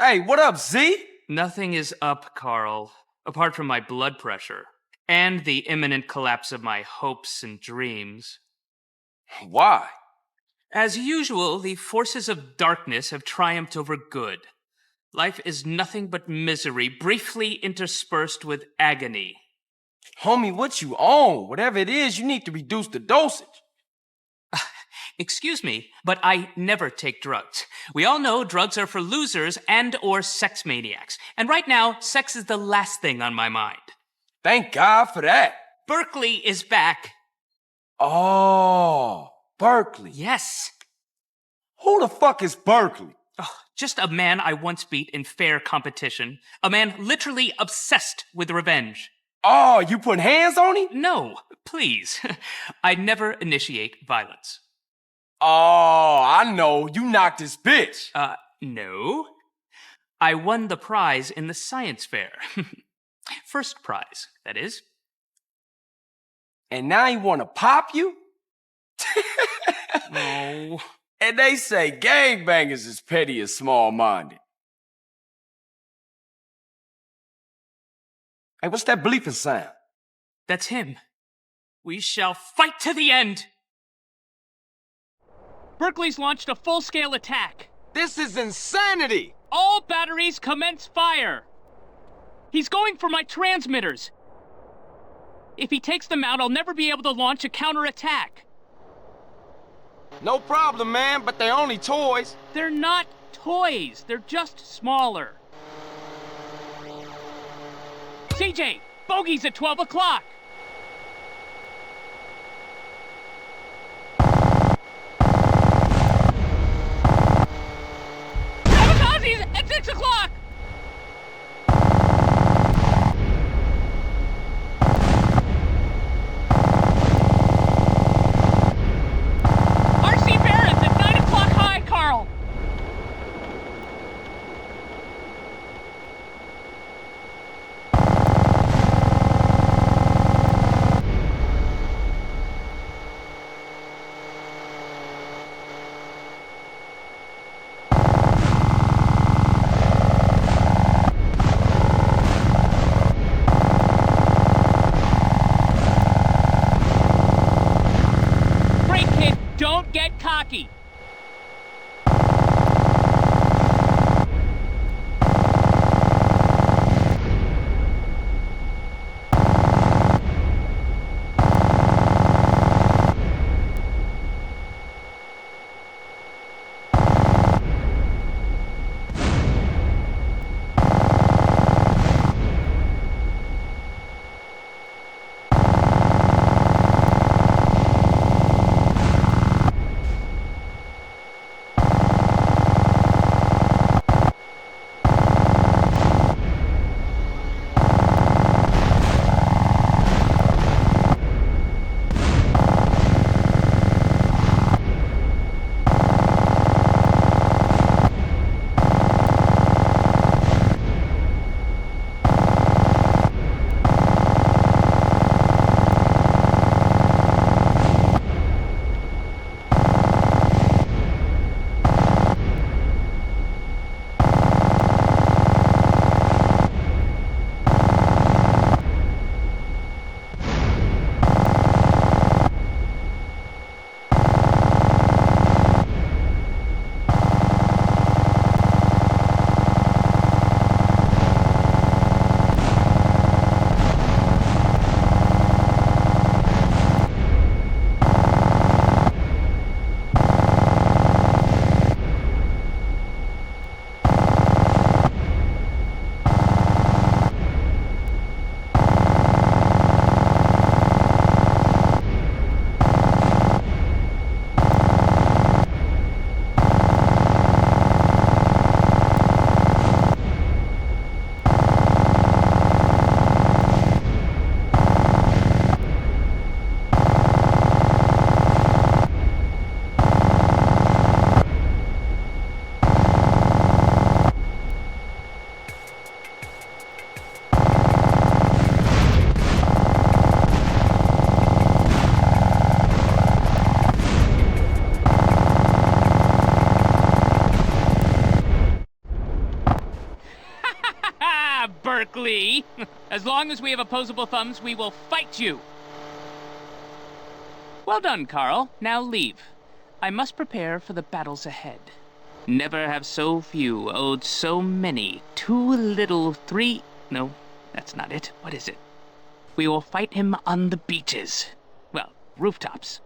Hey, what up, Z? Nothing is up, Carl, apart from my blood pressure and the imminent collapse of my hopes and dreams. Why? As usual, the forces of darkness have triumphed over good. Life is nothing but misery, briefly interspersed with agony. Homie, what you on? Whatever it is, you need to reduce the dosage. Excuse me, but I never take drugs. We all know drugs are for losers and or sex maniacs. And right now, sex is the last thing on my mind. Thank God for that. Berkeley is back. Oh, Berkeley. Yes. Who the fuck is Berkeley? Oh, just a man I once beat in fair competition. A man literally obsessed with revenge. Oh, you putting hands on him? No, please. I never initiate violence. Oh, I know. You knocked his bitch. No. I won the prize in the science fair. First prize, that is. And now he wanna pop you? Oh. And they say gangbangers is petty and small-minded. Hey, what's that bleeping sound? That's him. We shall fight to the end! Berkeley's launched a full-scale attack. This is insanity! All batteries commence fire! He's going for my transmitters. If he takes them out, I'll never be able to launch a counterattack. No problem, man, but they're only toys. They're not toys. They're just smaller. CJ, bogey's at 12 o'clock. Kamikazes at 6 o'clock. RC Barrett's at 9 o'clock high, Carl. Great, kid. Don't get cocky. Berkeley. As long as we have opposable thumbs, we will fight you. Well done, Carl. Now leave. I must prepare for the battles ahead. Never have so few owed so many. Too little, three... No, that's not it. What is it? We will fight him on the beaches. Well, rooftops.